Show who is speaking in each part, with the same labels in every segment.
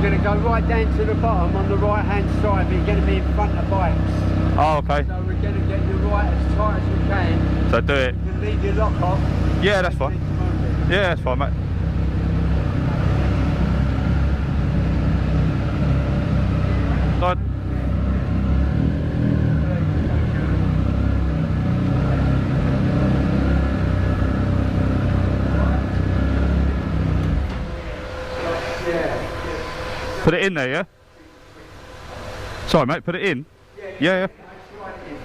Speaker 1: going to go right down to the bottom on the right hand side, but you're going to be in front of bikes.
Speaker 2: Oh, okay.
Speaker 1: So we're going to get you right as tight as we can.
Speaker 2: So do it.
Speaker 1: You can leave your lock off.
Speaker 2: Yeah, that's fine. Yeah, that's fine, mate. Side. Put it in there, yeah? Sorry, mate, put it in. Yeah, yeah.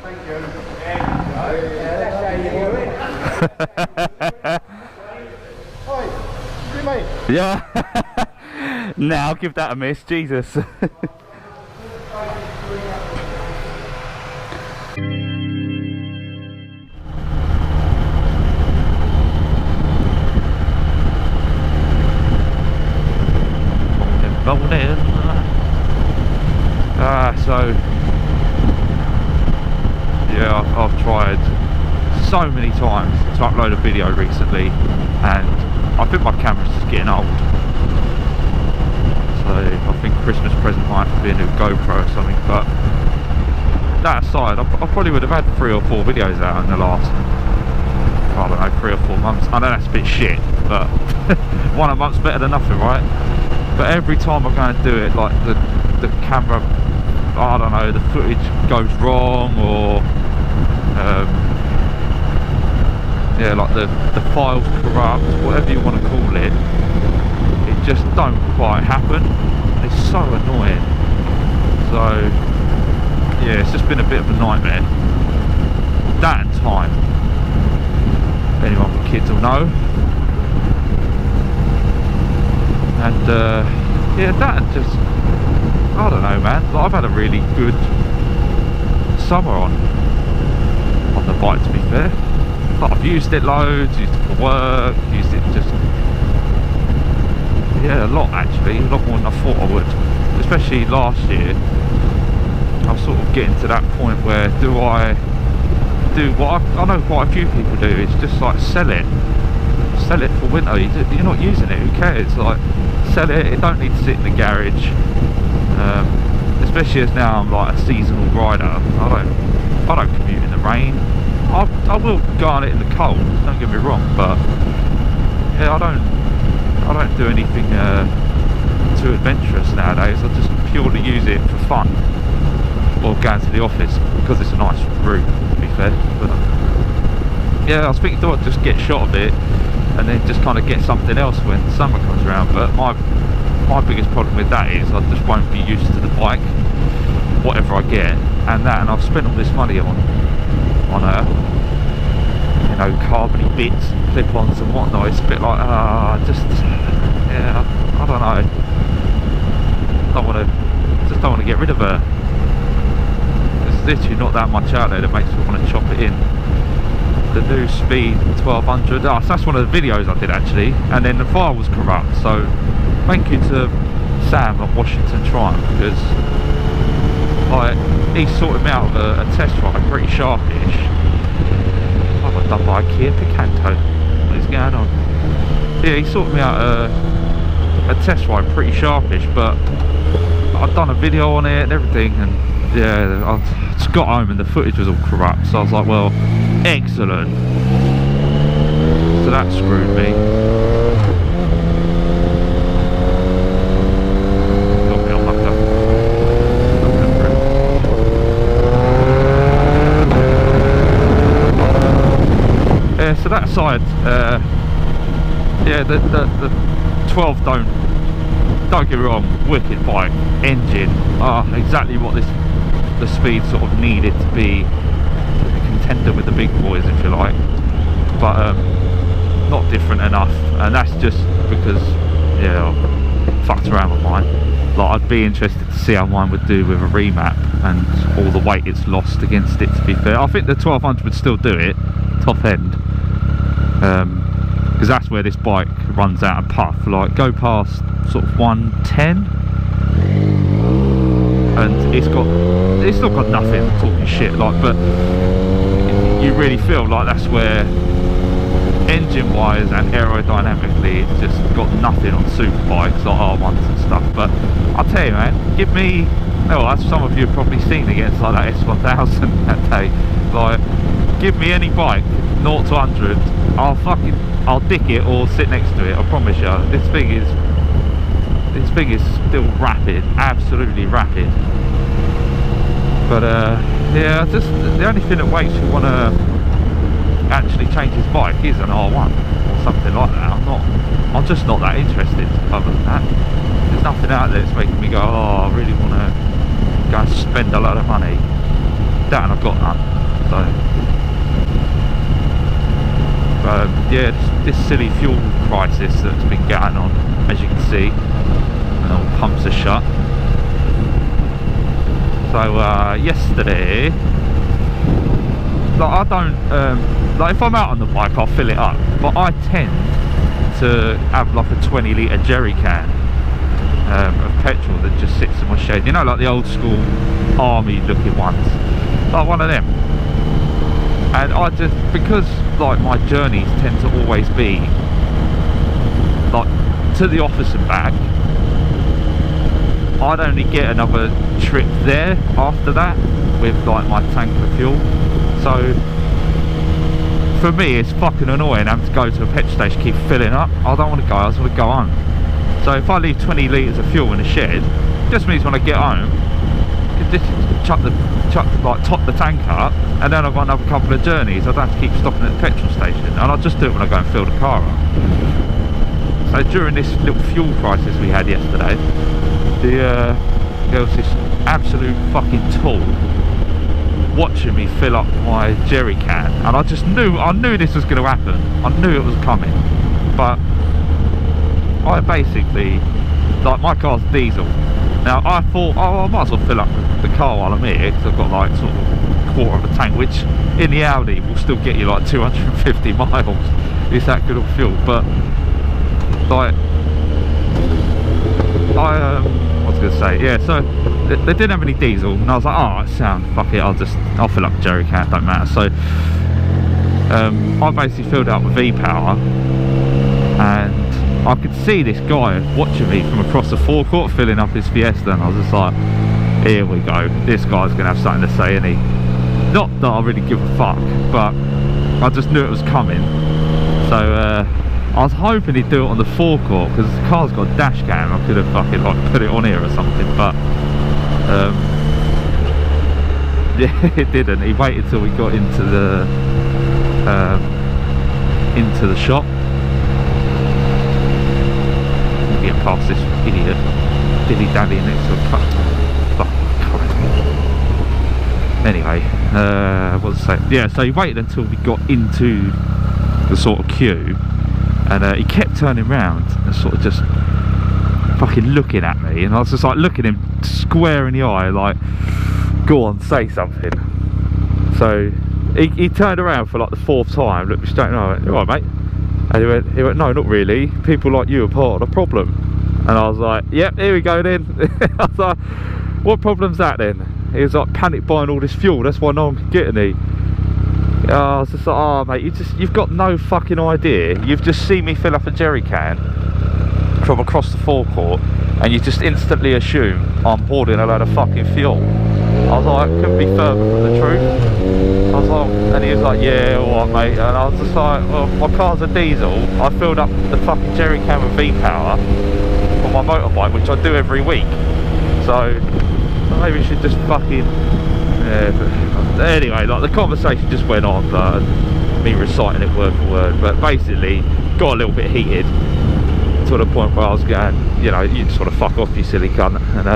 Speaker 1: Thank you. That's how you do it.
Speaker 2: Yeah. Now I'll give that a miss, Jesus. Rolling. So yeah, I've tried so many times to upload a video recently, and I think my camera's just getting old. So I think Christmas present might have to be a new GoPro or something. But that aside, I probably would have had 3 or 4 videos out in the last, I don't know, 3 or 4 months. I know that's a bit shit, but one a month's better than nothing, right? But every time I go and do it, like the camera, I don't know, the footage goes wrong, or yeah, like the file's corrupt, whatever you want to call it. It just don't quite happen. It's so annoying. So yeah, it's just been a bit of a nightmare. That and time. Anyone with kids will know. And yeah, that and just, I don't know, man. Like, I've had a really good summer on the bike, to be fair. Like, I've used it loads, used it for work, used it just, yeah, a lot actually, a lot more than I thought I would. Especially last year, I was sort of getting to that point where do I do what I know quite a few people do, is just like sell it for winter. You're not using it, who cares? Like, sell it, it don't need to sit in the garage. Especially as now I'm like a seasonal rider. I don't commute in the rain. I will go on it in the cold, don't get me wrong, but yeah, I don't do anything too adventurous nowadays. I just purely use it for fun, or going to the office because it's a nice route, to be fair. But yeah, I was thinking, do I just get shot of it and then just kind of get something else when summer comes around? But my biggest problem with that is I just won't be used to the bike, whatever I get, and I've spent all this money on you know, carbony bits and clip-ons and whatnot. It's a bit like just, yeah, I don't know. Just don't want to get rid of her. There's literally not that much out there that makes me want to chop it in. The new Speed 1200, so that's one of the videos I did actually, and then the file was corrupt, so thank you to Sam at Washington Triumph, because he sorted me out of a test ride, pretty sharpish. I got done by a Kia Picanto. What is going on? Yeah, he sorted me out a test ride, pretty sharpish, but I've done a video on it and everything, and yeah, I just got home and the footage was all corrupt, so I was like, well, excellent. So that screwed me. Got me on mucker. Yeah, so that side, yeah, the 12 don't get me wrong, wicked bike, engine, exactly what the Speed sort of needed to be a contender with the big boys, if you like, but not different enough, and that's just because, yeah, I've fucked around with mine. Like, I'd be interested to see how mine would do with a remap and all the weight it's lost against it, to be fair. I think the 1200 would still do it, top end, because that's where this bike runs out of puff. Like, go past sort of 110 and it's still got nothing, talking shit, like, but you really feel like that's where engine wise and aerodynamically it's just got nothing on super bikes like R1s and stuff, but I'll tell you, man, give me, well, as some of you have probably seen against like that S1000 that day, like, give me any bike 0 to 100, I'll dick it or sit next to it. I promise you, this thing is still rapid, absolutely rapid. But yeah, just the only thing that makes you want to actually change his bike is an R1 or something like that. I'm just not that interested. Other than that, there's nothing out there that's making me go, oh, I really want to go and spend a lot of money. That, and I've got none. So yeah, this silly fuel crisis that's been going on, as you can see, and all pumps are shut. So yesterday, like, I don't like, if I'm out on the bike I'll fill it up, but I tend to have like a 20 litre jerry can of petrol that just sits in my shed, you know, like the old school army looking ones, like one of them. And I just, because like my journeys tend to always be like to the office and back, I'd only get another trip there after that with like my tank of fuel. So for me it's fucking annoying having to go to a petrol station, keep filling up. I don't want to go, I just want to go home. So if I leave 20 litres of fuel in the shed, it just means when I get home, just top the tank up, and then I've got another couple of journeys. I don't have to keep stopping at the petrol station, and I'll just do it when I go and fill the car up. So during this little fuel crisis we had yesterday, there was this absolute fucking tool watching me fill up my jerry can, and I knew this was going to happen. I knew it was coming, but I basically, like, my car's diesel. Now I thought, oh, I might as well fill up the car while I'm here, because I've got like sort of a quarter of a tank, which in the Audi will still get you like 250 miles. It's that good of fuel. But like, I was going to say, yeah, so they didn't have any diesel, and I was like, oh, sound, fuck it, I'll fill up a jerry can, don't matter. So I basically filled up with V-Power, and I could see this guy watching me from across the forecourt filling up his Fiesta, and I was just like, here we go, this guy's going to have something to say, isn't he? Not that I really give a fuck, but I just knew it was coming. So I was hoping he'd do it on the forecourt, because the car's got a dash cam. I could have fucking like put it on here or something, but yeah, it didn't. He waited till we got into the shop. Get past this idiot dilly-dally next to a car. Anyway, what was I saying? Yeah, so he waited until we got into the sort of queue, and he kept turning round and sort of just fucking looking at me, and I was just like looking him square in the eye, like, go on, say something. So he turned around for like the 4th time, looked me straight in the eye, and went, alright, mate? And he went, no, not really. People like you are part of the problem. And I was like, yep, here we go then. I was like, what problem's that then? He was like, panic buying all this fuel, that's why no one can get any. I was just like, oh mate, you've got no fucking idea. You've just seen me fill up a jerry can from across the forecourt, and you just instantly assume I'm hoarding a load of fucking fuel. I was like, couldn't be further from the truth. I was like, and he was like, yeah, alright mate. And I was just like, well, my car's a diesel. I filled up the fucking jerry can with V-Power for my motorbike, which I do every week. So maybe we should just fucking, yeah. But anyway, like, the conversation just went on, me reciting it word for word. But basically, got a little bit heated to the point where I was going, you know, you just sort of fuck off, you silly cunt. And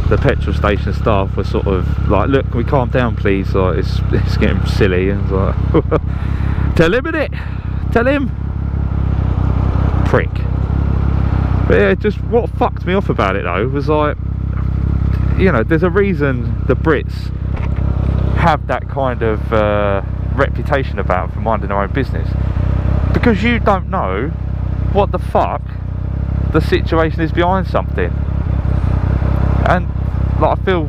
Speaker 2: the petrol station staff were sort of like, look, can we calm down please, like, it's getting silly. And I was like, tell him, innit, tell him, prick. But yeah, just what fucked me off about it though was, like, you know, there's a reason the Brits have that kind of reputation about them for minding their own business, because you don't know what the fuck the situation is behind something. And like, I feel,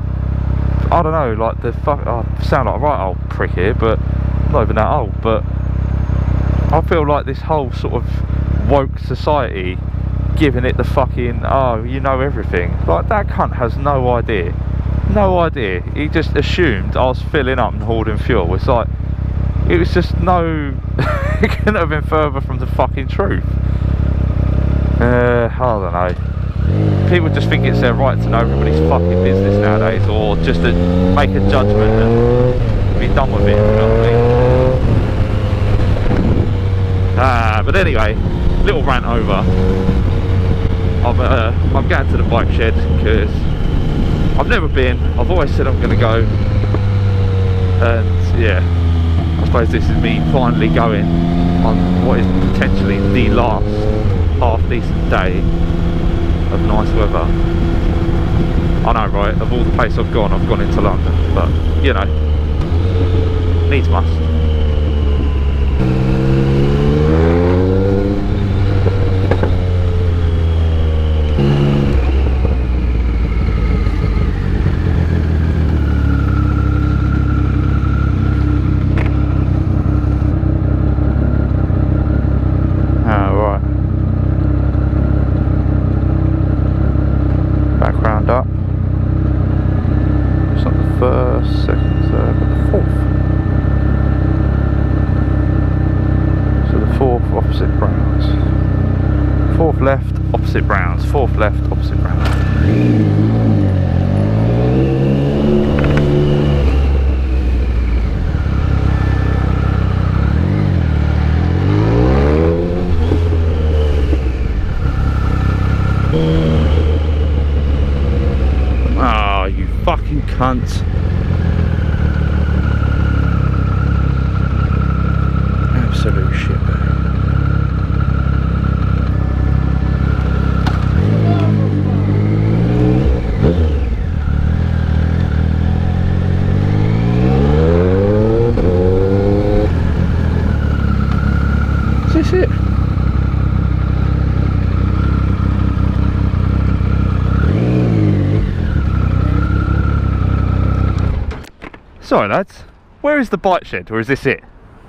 Speaker 2: I don't know, like, the fuck, I sound like a right old prick here, but I'm not even that old, but I feel like this whole sort of woke society giving it the fucking, oh, you know everything. Like, that cunt has no idea. No idea. He just assumed I was filling up and hoarding fuel. It's like, it was just no, it couldn't have been further from the fucking truth. I don't know. People just think it's their right to know everybody's fucking business nowadays, or just to make a judgment and be done with it, you know what I mean? But anyway, little rant over. I'm going to the bike shed because I've never been. I've always said I'm going to go, and yeah, I suppose this is me finally going on what is potentially the last half decent day of nice weather. I know, right? Of all the places I've gone into London, but you know, needs must. Left, opposite Browns. Fourth left, opposite Browns. Oh, you fucking cunt. Absolute shit. Sorry lads, where is the bike shed, or is this it?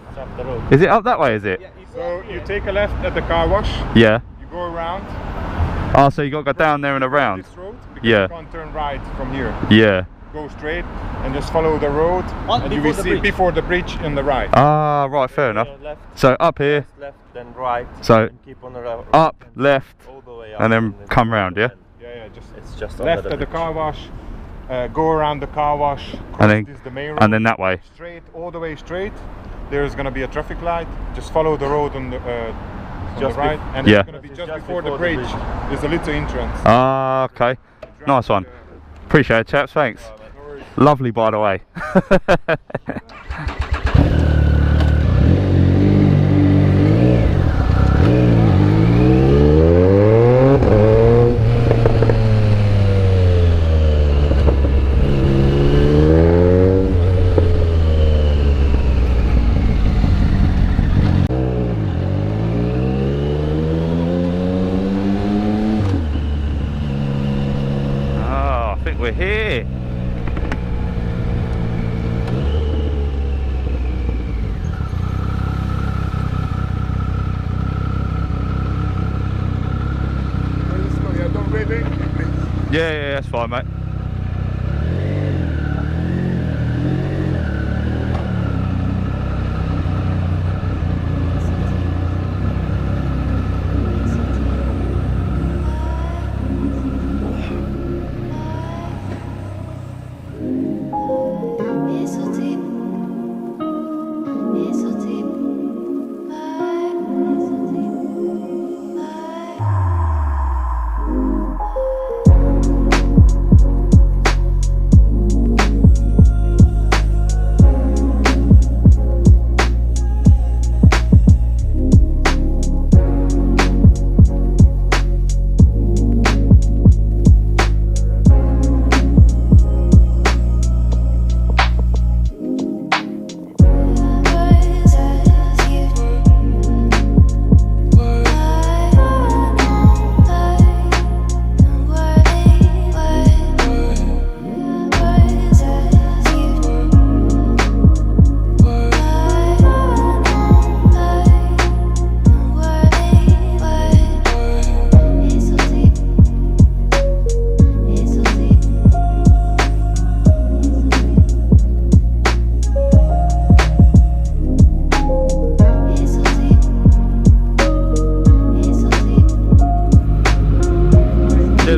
Speaker 3: It's up the road.
Speaker 2: Is it up that way, is it?
Speaker 3: So you take a left at the car wash.
Speaker 2: Yeah.
Speaker 3: You go around.
Speaker 2: Oh, so you got to go down there and around?
Speaker 3: This road, because
Speaker 2: yeah.
Speaker 3: You can't turn right from here.
Speaker 2: Yeah.
Speaker 3: Go straight and just follow the road, and you will see before the bridge on the right.
Speaker 2: Ah, right, fair enough.
Speaker 4: Left,
Speaker 2: so up here.
Speaker 4: left, then right.
Speaker 2: So
Speaker 4: and keep on the road.
Speaker 2: Up, left,
Speaker 4: all the way up,
Speaker 2: and then come round, yeah?
Speaker 3: Yeah,
Speaker 4: it's just
Speaker 3: left at the car wash. Go around the car wash,
Speaker 2: and then,
Speaker 3: this the main road,
Speaker 2: and then that way.
Speaker 3: Straight, all the way straight. There's going to be a traffic light. Just follow the road on the, right, and
Speaker 2: yeah.
Speaker 3: it's going to be just before the bridge. There's a little entrance.
Speaker 2: Ah, okay. Nice one. Appreciate it, chaps. Thanks. Lovely, by the way. We're here. Yeah, that's fine, mate.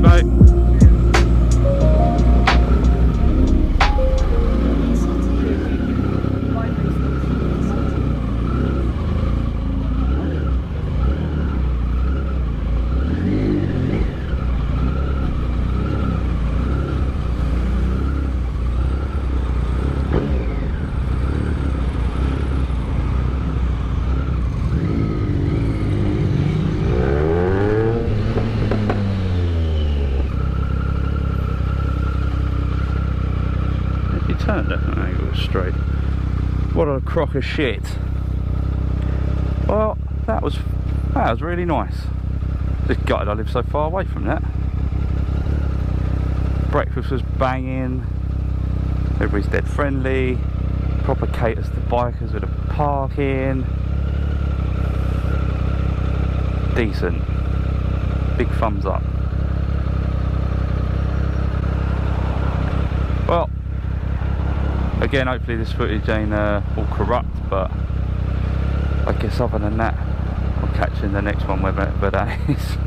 Speaker 2: mate. Turned at an angle straight. What a crock of shit. Well, that was really nice. Just gutted I live so far away from that. Breakfast was banging. Everybody's dead friendly. Proper caters to bikers with a parking. Decent. Big thumbs up. Well, again, hopefully this footage ain't all corrupt, but I guess other than that, I'll catch you in the next one, whether that is.